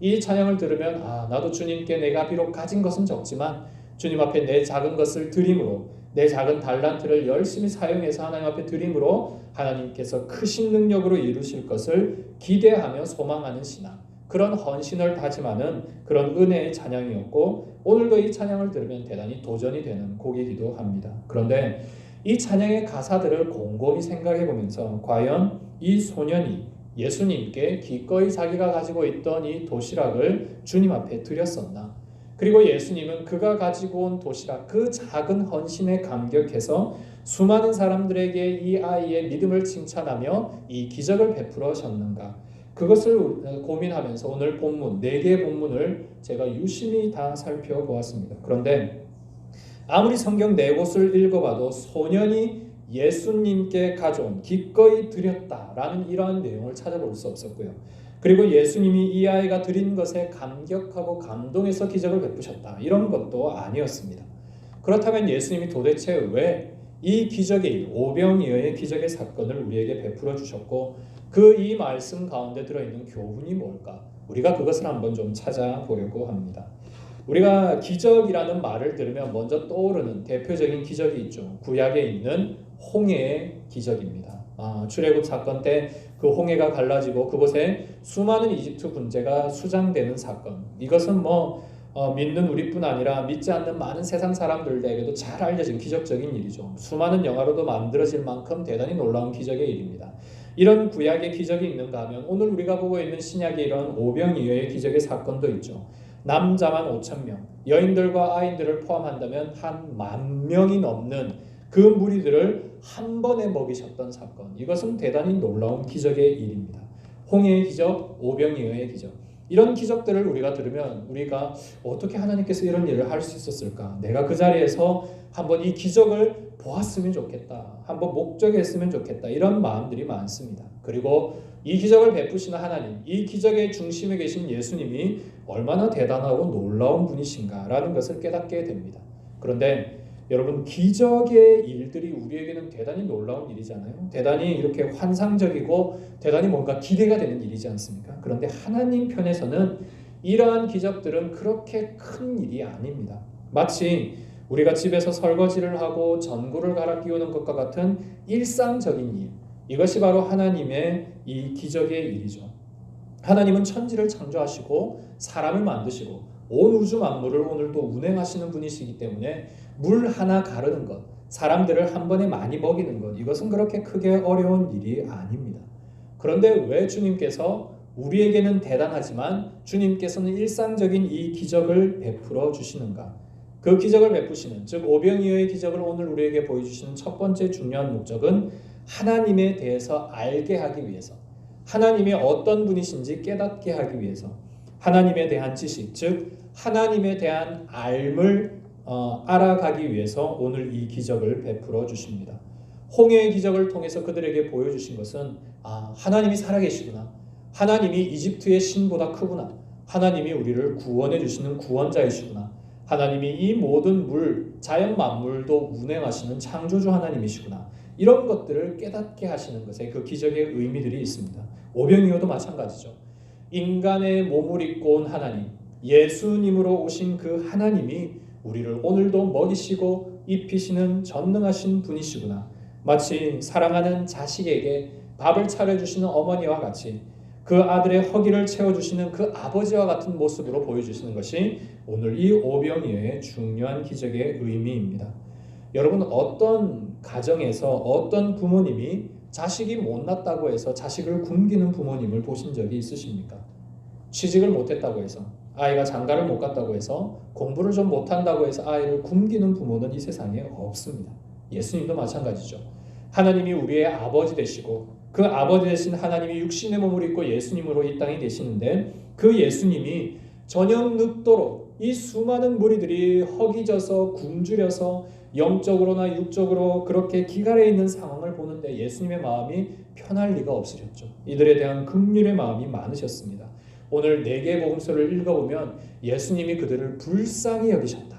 이 찬양을 들으면 나도 주님께 내가 비록 가진 것은 적지만 주님 앞에 내 작은 것을 드림으로, 내 작은 달란트를 열심히 사용해서 하나님 앞에 드림으로 하나님께서 크신 능력으로 이루실 것을 기대하며 소망하는 신앙, 그런 헌신을 다짐하는 그런 은혜의 찬양이었고, 오늘도 이 찬양을 들으면 대단히 도전이 되는 곡이기도 합니다. 그런데 이 찬양의 가사들을 곰곰이 생각해 보면서 과연 이 소년이 예수님께 기꺼이 자기가 가지고 있던 이 도시락을 주님 앞에 드렸었나? 그리고 예수님은 그가 가지고 온 도시락, 그 작은 헌신에 감격해서 수많은 사람들에게 이 아이의 믿음을 칭찬하며 이 기적을 베풀어셨는가? 그것을 고민하면서 오늘 본문, 4개의 본문을 제가 유심히 다 살펴보았습니다. 그런데 아무리 성경 4곳을 읽어봐도 소년이 예수님께 가져온, 기꺼이 드렸다라는 이러한 내용을 찾아볼 수 없었고요. 그리고 예수님이 이 아이가 드린 것에 감격하고 감동해서 기적을 베푸셨다, 이런 것도 아니었습니다. 그렇다면 예수님이 도대체 왜 이 기적의 일, 오병이어의 기적의 사건을 우리에게 베풀어 주셨고 그 이 말씀 가운데 들어있는 교훈이 뭘까? 우리가 그것을 한번 좀 찾아보려고 합니다. 우리가 기적이라는 말을 들으면 먼저 떠오르는 대표적인 기적이 있죠. 구약에 있는 홍해의 기적입니다. 출애굽 사건 때 그 홍해가 갈라지고 그곳에 수많은 이집트 군대가 수장되는 사건. 이것은 믿는 우리뿐 아니라 믿지 않는 많은 세상 사람들에게도 잘 알려진 기적적인 일이죠. 수많은 영화로도 만들어질 만큼 대단히 놀라운 기적의 일입니다. 이런 구약의 기적이 있는가 하면 오늘 우리가 보고 있는 신약의 이런 오병이어의 기적의 사건도 있죠. 남자만 5,000명, 여인들과 아이들을 포함한다면 한 10,000명이 넘는 그 무리들을 한 번에 먹이셨던 사건. 이것은 대단히 놀라운 기적의 일입니다. 홍해의 기적, 오병이어의 기적. 이런 기적들을 우리가 들으면 우리가 어떻게 하나님께서 이런 일을 할 수 있었을까? 내가 그 자리에서 한번 이 기적을 보았으면 좋겠다. 한번 목적했으면 좋겠다. 이런 마음들이 많습니다. 그리고 이 기적을 베푸시는 하나님, 이 기적의 중심에 계신 예수님이 얼마나 대단하고 놀라운 분이신가라는 것을 깨닫게 됩니다. 그런데 여러분, 기적의 일들이 우리에게는 대단히 놀라운 일이잖아요. 대단히 이렇게 환상적이고 대단히 뭔가 기대가 되는 일이지 않습니까? 그런데 하나님 편에서는 이러한 기적들은 그렇게 큰 일이 아닙니다. 마치 우리가 집에서 설거지를 하고 전구를 갈아 끼우는 것과 같은 일상적인 일, 이것이 바로 하나님의 이 기적의 일이죠. 하나님은 천지를 창조하시고 사람을 만드시고 온 우주 만물을 오늘도 운행하시는 분이시기 때문에 물 하나 가르는 것, 사람들을 한 번에 많이 먹이는 것, 이것은 그렇게 크게 어려운 일이 아닙니다. 그런데 왜 주님께서 우리에게는 대단하지만 주님께서는 일상적인 이 기적을 베풀어 주시는가? 그 기적을 베푸시는, 즉 오병이어의 기적을 오늘 우리에게 보여주시는 첫 번째 중요한 목적은 하나님에 대해서 알게 하기 위해서, 하나님이 어떤 분이신지 깨닫게 하기 위해서, 하나님에 대한 지식, 즉 하나님에 대한 알을 알아가기 위해서 오늘 이 기적을 베풀어 주십니다. 홍해의 기적을 통해서 그들에게 보여주신 것은 하나님이 살아계시구나, 하나님이 이집트의 신보다 크구나, 하나님이 우리를 구원해 주시는 구원자이시구나, 하나님이 이 모든 자연 만물도 운행하시는 창조주 하나님이시구나, 이런 것들을 깨닫게 하시는 것에 그 기적의 의미들이 있습니다. 오병이어도 마찬가지죠. 인간의 몸을 입고 온 하나님, 예수님으로 오신 그 하나님이 우리를 오늘도 먹이시고 입히시는 전능하신 분이시구나. 마치 사랑하는 자식에게 밥을 차려주시는 어머니와 같이 그 아들의 허기를 채워주시는 그 아버지와 같은 모습으로 보여주시는 것이 오늘 이 오병이어의 중요한 기적의 의미입니다. 여러분, 어떤 가정에서 어떤 부모님이 자식이 못났다고 해서 자식을 굶기는 부모님을 보신 적이 있으십니까? 취직을 못했다고 해서, 아이가 장가를 못 갔다고 해서, 공부를 좀 못한다고 해서 아이를 굶기는 부모는 이 세상에 없습니다. 예수님도 마찬가지죠. 하나님이 우리의 아버지 되시고 그 아버지 되신 하나님이 육신의 몸을 입고 예수님으로 이 땅에 계시는데 그 예수님이 저녁 늦도록 이 수많은 무리들이 허기져서 굶주려서 영적으로나 육적으로 그렇게 기갈해 있는 상황을 보는데 예수님의 마음이 편할 리가 없으셨죠. 이들에 대한 긍휼의 마음이 많으셨습니다. 오늘 4개의 복음서를 읽어보면 예수님이 그들을 불쌍히 여기셨다.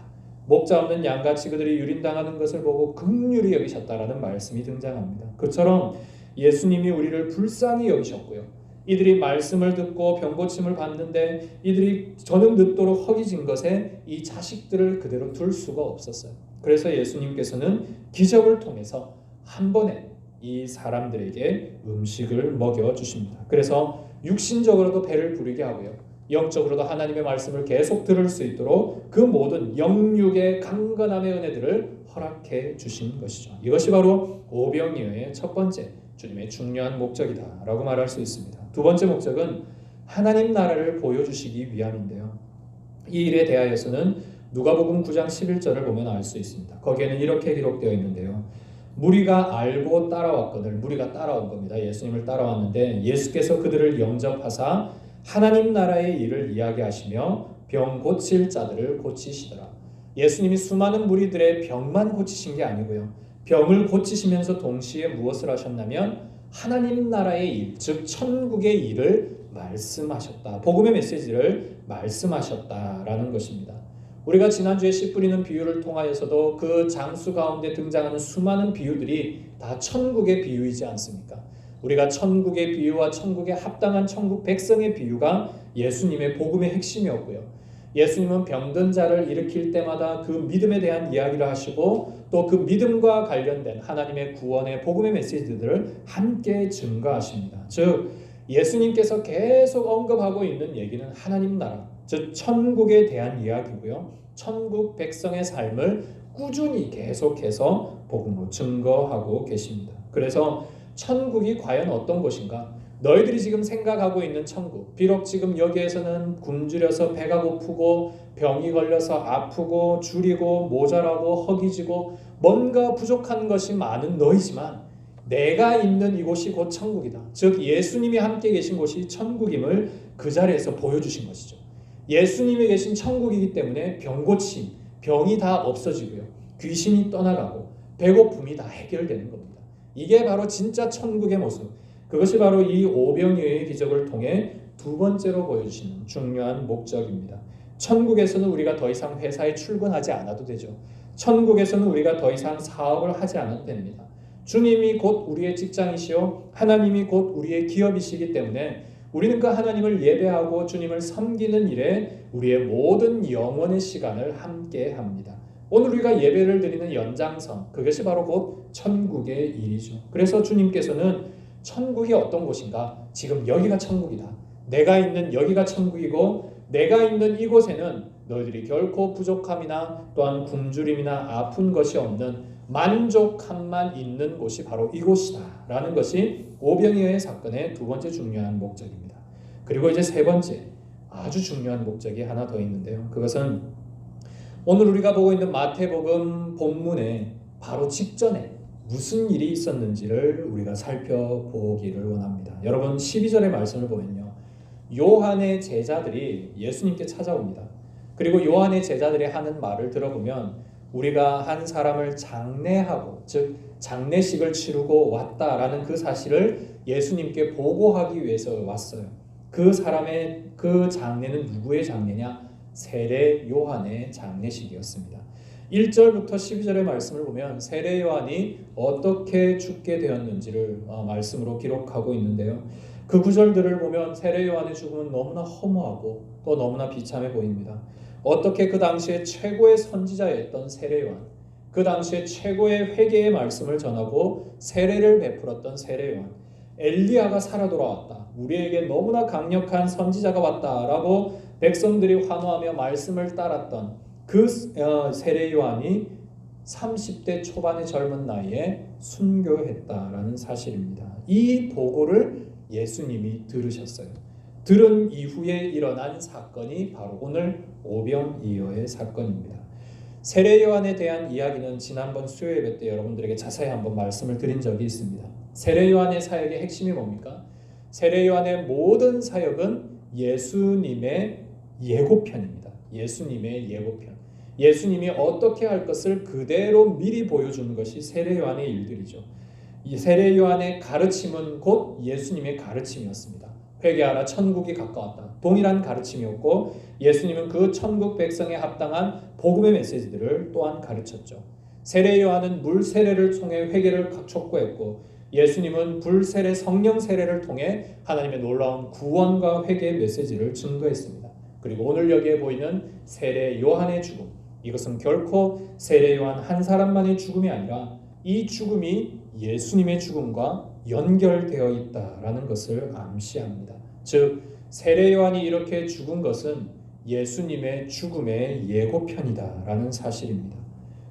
목자 없는 양같이 그들이 유린당하는 것을 보고 긍휼히 여기셨다라는 말씀이 등장합니다. 그처럼 예수님이 우리를 불쌍히 여기셨고요. 이들이 말씀을 듣고 병고침을 받는데 이들이 저녁 늦도록 허기진 것에 이 자식들을 그대로 둘 수가 없었어요. 그래서 예수님께서는 기적을 통해서 한 번에 이 사람들에게 음식을 먹여주십니다. 그래서 육신적으로도 배를 부르게 하고요. 영적으로도 하나님의 말씀을 계속 들을 수 있도록 그 모든 영육의 강건함의 은혜들을 허락해 주신 것이죠. 이것이 바로 오병이어의 첫 번째 주님의 중요한 목적이다라고 말할 수 있습니다. 두 번째 목적은 하나님 나라를 보여주시기 위함인데요. 이 일에 대하여서는 누가복음 9장 11절을 보면 알 수 있습니다. 거기에는 이렇게 기록되어 있는데요. 무리가 알고 따라왔거늘, 무리가 따라온 겁니다. 예수님을 따라왔는데 예수께서 그들을 영접하사 하나님 나라의 일을 이야기하시며 병 고칠 자들을 고치시더라. 예수님이 수많은 무리들의 병만 고치신 게 아니고요. 병을 고치시면서 동시에 무엇을 하셨냐면 하나님 나라의 일, 즉 천국의 일을 말씀하셨다. 복음의 메시지를 말씀하셨다라는 것입니다. 우리가 지난주에 씨 뿌리는 비유를 통하여서도 그 장수 가운데 등장하는 수많은 비유들이 다 천국의 비유이지 않습니까? 우리가 천국의 비유와 천국에 합당한 천국 백성의 비유가 예수님의 복음의 핵심이었고요. 예수님은 병든 자를 일으킬 때마다 그 믿음에 대한 이야기를 하시고 또 그 믿음과 관련된 하나님의 구원의 복음의 메시지들을 함께 증거하십니다. 즉 예수님께서 계속 언급하고 있는 얘기는 하나님 나라, 즉 천국에 대한 이야기고요. 천국 백성의 삶을 꾸준히 계속해서 복음으로 증거하고 계십니다. 그래서 천국이 과연 어떤 곳인가? 너희들이 지금 생각하고 있는 천국, 비록 지금 여기에서는 굶주려서 배가 고프고 병이 걸려서 아프고 줄이고 모자라고 허기지고 뭔가 부족한 것이 많은 너희지만 내가 있는 이곳이 곧 천국이다. 즉 예수님이 함께 계신 곳이 천국임을 그 자리에서 보여주신 것이죠. 예수님이 계신 천국이기 때문에 병고침, 병이 다 없어지고요. 귀신이 떠나가고 배고픔이 다 해결되는 겁니다. 이게 바로 진짜 천국의 모습. 그것이 바로 이 오병이어의 기적을 통해 두 번째로 보여주시는 중요한 목적입니다. 천국에서는 우리가 더 이상 회사에 출근하지 않아도 되죠. 천국에서는 우리가 더 이상 사업을 하지 않아도 됩니다. 주님이 곧 우리의 직장이시요 하나님이 곧 우리의 기업이시기 때문에 우리는 그 하나님을 예배하고 주님을 섬기는 일에 우리의 모든 영원의 시간을 함께 합니다. 오늘 우리가 예배를 드리는 연장선, 그것이 바로 곧 천국의 일이죠. 그래서 주님께서는 천국이 어떤 곳인가? 지금 여기가 천국이다. 내가 있는 여기가 천국이고 내가 있는 이곳에는 너희들이 결코 부족함이나 또한 굶주림이나 아픈 것이 없는 만족함만 있는 곳이 바로 이곳이다 라는 것이 오병이어의 사건의 두 번째 중요한 목적입니다. 그리고 이제 세 번째 아주 중요한 목적이 하나 더 있는데요. 그것은 오늘 우리가 보고 있는 마태복음 본문의 바로 직전에 무슨 일이 있었는지를 우리가 살펴보기를 원합니다. 여러분 12절의 말씀을 보면요. 요한의 제자들이 예수님께 찾아옵니다. 그리고 요한의 제자들이 하는 말을 들어보면 우리가 한 사람을 장례하고 즉 장례식을 치르고 왔다라는 그 사실을 예수님께 보고하기 위해서 왔어요. 그 사람의 그 장례는 누구의 장례냐? 세례 요한의 장례식이었습니다. 1절부터 12절의 말씀을 보면 세례 요한이 어떻게 죽게 되었는지를 말씀으로 기록하고 있는데요. 그 구절들을 보면 세례 요한의 죽음은 너무나 허무하고 또 너무나 비참해 보입니다. 어떻게 그 당시에 최고의 선지자였던 세례 요한, 그 당시에 최고의 회개의 말씀을 전하고 세례를 베풀었던 세례 요한, 엘리야가 살아 돌아왔다, 우리에게 너무나 강력한 선지자가 왔다라고 백성들이 환호하며 말씀을 따랐던 그 세례 요한이 30대 초반의 젊은 나이에 순교했다라는 사실입니다. 이 보고를 예수님이 들으셨어요. 들은 이후에 일어난 사건이 바로 오늘 오병이어의 사건입니다. 세례 요한에 대한 이야기는 지난번 수요 예배 때 여러분들에게 자세히 한번 말씀을 드린 적이 있습니다. 세례 요한의 사역의 핵심이 뭡니까? 세례 요한의 모든 사역은 예수님의 예고편입니다. 예수님의 예고편. 예수님이 어떻게 할 것을 그대로 미리 보여주는 것이 세례 요한의 일들이죠. 이 세례 요한의 가르침은 곧 예수님의 가르침이었습니다. 회개하라, 천국이 가까웠다. 동일한 가르침이었고 예수님은 그 천국 백성에 합당한 복음의 메시지들을 또한 가르쳤죠. 세례 요한은 물 세례를 통해 회개를 촉구했고 예수님은 불 세례, 성령 세례를 통해 하나님의 놀라운 구원과 회개의 메시지를 증거했습니다. 그리고 오늘 여기에 보이는 세례 요한의 죽음, 이것은 결코 세례 요한 한 사람만의 죽음이 아니라 이 죽음이 예수님의 죽음과 연결되어 있다라는 것을 암시합니다. 즉 세례 요한이 이렇게 죽은 것은 예수님의 죽음의 예고편이다라는 사실입니다.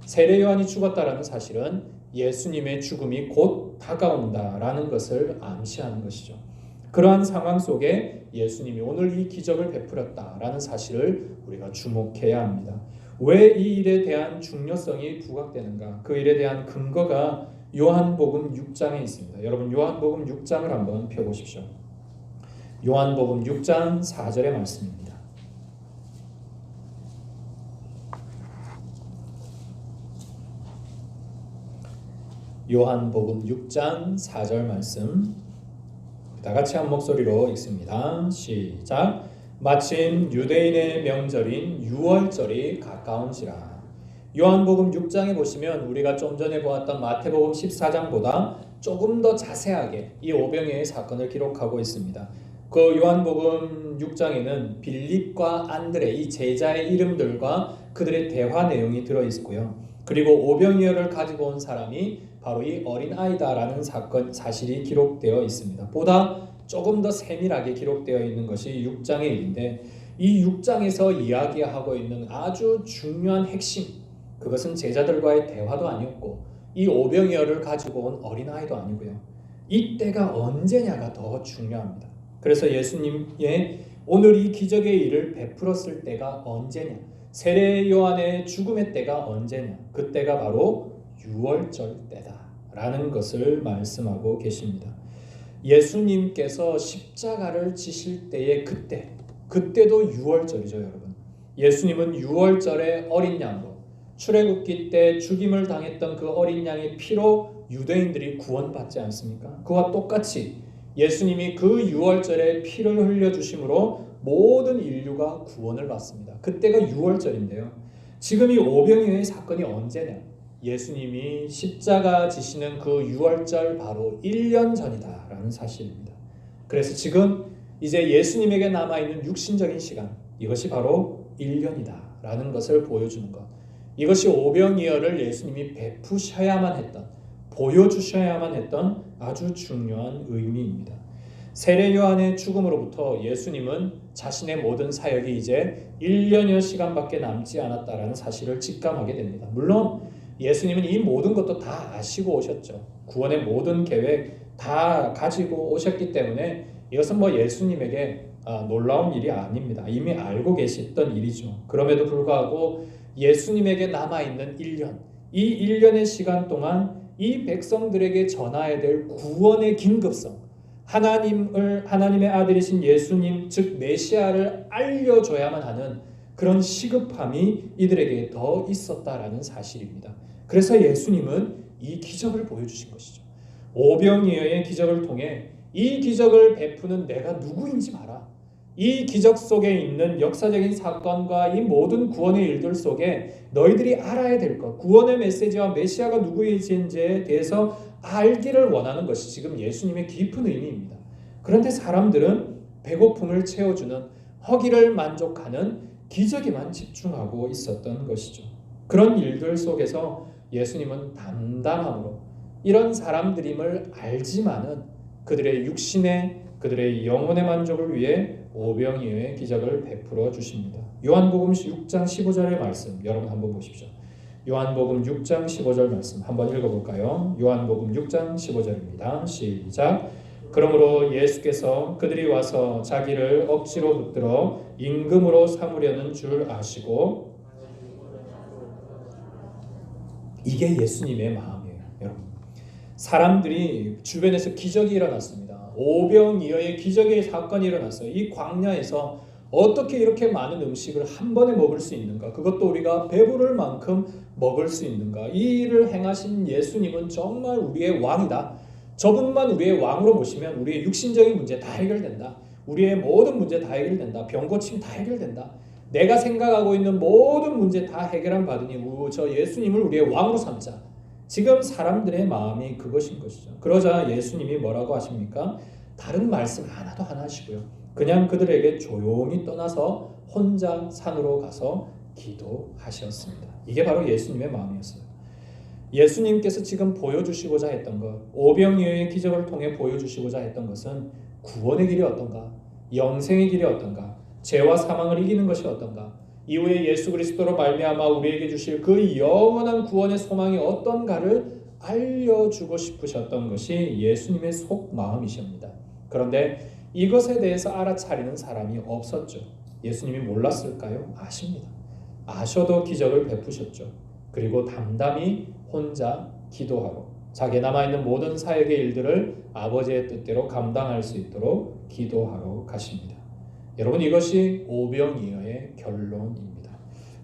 세례 요한이 죽었다라는 사실은 예수님의 죽음이 곧 다가온다라는 것을 암시하는 것이죠. 그러한 상황 속에 예수님이 오늘 이 기적을 베풀었다라는 사실을 우리가 주목해야 합니다. 왜 이 일에 대한 중요성이 부각되는가? 그 일에 대한 근거가 요한복음 6장에 있습니다. 여러분 요한복음 6장을 한번 펴보십시오. 요한복음 6장 4절의 말씀입니다. 요한복음 6장 4절 말씀 다 같이 한 목소리로 읽습니다. 시작. 마침 유대인의 명절인 유월절이 가까운지라. 요한복음 6장에 보시면 우리가 좀 전에 보았던 마태복음 14장보다 조금 더 자세하게 이 오병이어의 사건을 기록하고 있습니다. 그 요한복음 6장에는 빌립과 안드레 이 제자의 이름들과 그들의 대화 내용이 들어있고요. 그리고 오병이어를 가지고 온 사람이 바로 이 어린아이다라는 사실이 기록되어 있습니다. 보다 조금 더 세밀하게 기록되어 있는 것이 6장의 일인데 이 6장에서 이야기하고 있는 아주 중요한 핵심, 그것은 제자들과의 대화도 아니었고 이 오병이어를 가지고 온 어린아이도 아니고요. 이때가 언제냐가 더 중요합니다. 그래서 예수님의 오늘 이 기적의 일을 베풀었을 때가 언제냐, 세례 요한의 죽음의 때가 언제냐, 그때가 바로 유월절 때다라는 것을 말씀하고 계십니다. 예수님께서 십자가를 지실 때의 그때도 유월절이죠, 여러분. 예수님은 유월절에 어린 양으로 출애굽기 때 죽임을 당했던 그 어린 양의 피로 유대인들이 구원받지 않습니까? 그와 똑같이 예수님이 그 유월절에 피를 흘려주심으로 모든 인류가 구원을 받습니다. 그때가 유월절인데요. 지금 이 오병이어의 사건이 언제냐? 예수님이 십자가 지시는 그 유월절 바로 1년 전이다라는 사실입니다. 그래서 지금 이제 예수님에게 남아있는 육신적인 시간, 이것이 바로 1년이다라는 것을 보여주는 것. 이것이 오병이어를 예수님이 베푸셔야만 했던, 보여주셔야만 했던 아주 중요한 의미입니다. 세례 요한의 죽음으로부터 예수님은 자신의 모든 사역이 이제 1년여 시간밖에 남지 않았다라는 사실을 직감하게 됩니다. 물론 예수님은 이 모든 것도 다 아시고 오셨죠. 구원의 모든 계획 다 가지고 오셨기 때문에 이것은 예수님에게 놀라운 일이 아닙니다. 이미 알고 계셨던 일이죠. 그럼에도 불구하고 예수님에게 남아있는 1년, 이 1년의 시간 동안 이 백성들에게 전해야 될 구원의 긴급성, 하나님의 아들이신 예수님, 즉 메시아를 알려줘야만 하는 그런 시급함이 이들에게 더 있었다라는 사실입니다. 그래서 예수님은 이 기적을 보여주신 것이죠. 오병이어의 기적을 통해 이 기적을 베푸는 내가 누구인지 봐라. 이 기적 속에 있는 역사적인 사건과 이 모든 구원의 일들 속에 너희들이 알아야 될 것, 구원의 메시지와 메시아가 누구이신지에 대해서 알기를 원하는 것이 지금 예수님의 깊은 의미입니다. 그런데 사람들은 배고픔을 채워주는, 허기를 만족하는 기적에만 집중하고 있었던 것이죠. 그런 일들 속에서 예수님은 담담함으로 이런 사람들임을 알지만은 그들의 육신의, 그들의 영혼의 만족을 위해 오병이어의 기적을 베풀어 주십니다. 요한복음 6장 15절의 말씀 여러분 한번 보십시오. 요한복음 6장 15절 말씀 한번 읽어볼까요? 요한복음 6장 15절입니다. 시작. 그러므로 예수께서 그들이 와서 자기를 억지로 붙들어 임금으로 삼으려는 줄 아시고, 이게 예수님의 마음이에요, 여러분. 사람들이 주변에서 기적이 일어났습니다. 오병이어의 기적의 사건이 일어났어요. 이 광야에서 어떻게 이렇게 많은 음식을 한 번에 먹을 수 있는가? 그것도 우리가 배부를 만큼 먹을 수 있는가? 이 일을 행하신 예수님은 정말 우리의 왕이다. 저분만 우리의 왕으로 모시면 우리의 육신적인 문제 다 해결된다. 우리의 모든 문제 다 해결된다. 병 고침 다 해결된다. 내가 생각하고 있는 모든 문제 다 해결한 받으니 저 예수님을 우리의 왕으로 삼자. 지금 사람들의 마음이 그것인 것이죠. 그러자 예수님이 뭐라고 하십니까? 다른 말씀 하나도 안 하시고요. 그냥 그들에게 조용히 떠나서 혼자 산으로 가서 기도하셨습니다. 이게 바로 예수님의 마음이었어요. 예수님께서 지금 보여주시고자 했던 것, 오병이어의 기적을 통해 보여주시고자 했던 것은 구원의 길이 어떤가? 영생의 길이 어떤가? 죄와 사망을 이기는 것이 어떤가? 이후에 예수 그리스도로 말미암아 우리에게 주실 그 영원한 구원의 소망이 어떤가를 알려주고 싶으셨던 것이 예수님의 속마음이십니다. 그런데 이것에 대해서 알아차리는 사람이 없었죠. 예수님이 몰랐을까요? 아십니다. 아셔도 기적을 베푸셨죠. 그리고 담담히 혼자 기도하고 자기에 남아있는 모든 사역의 일들을 아버지의 뜻대로 감당할 수 있도록 기도하러 가십니다. 여러분, 이것이 오병이어의 결론입니다.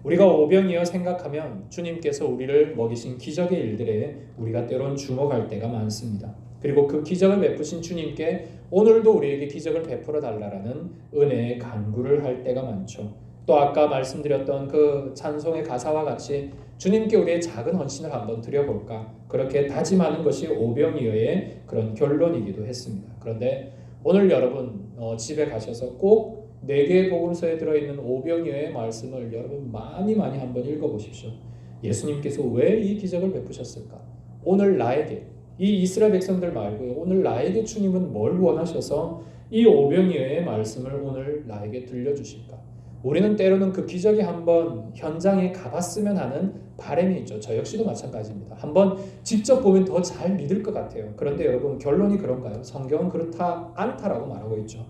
우리가 오병이어 생각하면 주님께서 우리를 먹이신 기적의 일들에 우리가 때론 주목할 때가 많습니다. 그리고 그 기적을 베푸신 주님께 오늘도 우리에게 기적을 베풀어 달라라는 은혜의 간구를 할 때가 많죠. 또 아까 말씀드렸던 그 찬송의 가사와 같이 주님께 우리의 작은 헌신을 한번 드려볼까, 그렇게 다짐하는 것이 오병이어의 그런 결론이기도 했습니다. 그런데 오늘 여러분 집에 가셔서 꼭 4개의 복음서에 들어있는 오병이어의 말씀을 여러분 많이 한번 읽어보십시오. 예수님께서 왜 이 기적을 베푸셨을까? 오늘 나에게, 이 이스라엘 백성들 말고요, 오늘 나에게 주님은 뭘 원하셔서 이 오병이어의 말씀을 오늘 나에게 들려주실까? 우리는 때로는 그 기적이 한번 현장에 가봤으면 하는 바람이 있죠. 저 역시도 마찬가지입니다. 한번 직접 보면 더 잘 믿을 것 같아요. 그런데 여러분, 결론이 그런가요? 성경은 그렇다 않다라고 말하고 있죠.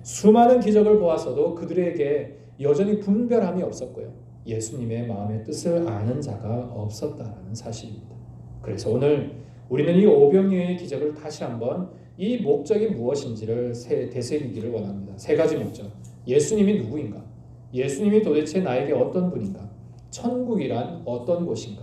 수많은 기적을 보았어도 그들에게 여전히 분별함이 없었고요. 예수님의 마음의 뜻을 아는 자가 없었다라는 사실입니다. 그래서 오늘 우리는 이 오병이어의 기적을 다시 한번 이 목적이 무엇인지를 되새기기를 원합니다. 3가지 목적. 예수님이 누구인가? 예수님이 도대체 나에게 어떤 분인가? 천국이란 어떤 곳인가?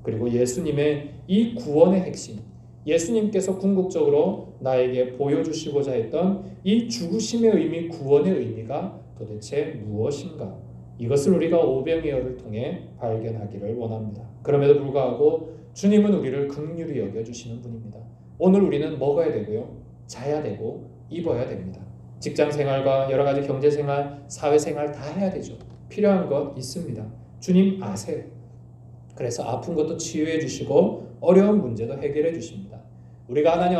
그리고 예수님의 이 구원의 핵심, 예수님께서 궁극적으로 나에게 보여주시고자 했던 이 죽으심의 의미, 구원의 의미가 도대체 무엇인가? 이것을 우리가 오병이어를 통해 발견하기를 원합니다. 그럼에도 불구하고 주님은 우리를 긍휼히 여겨주시는 분입니다. 오늘 우리는 먹어야 되고요, 자야 되고, 입어야 됩니다. 직장생활과 여러가지 경제생활, 사회생활 다 해야 되죠. 필요한 것 있습니다. 주님 아세요. 그래서 아픈 것도 치유해 주시고 어려운 문제도 해결해 주십니다. 우리가 하나님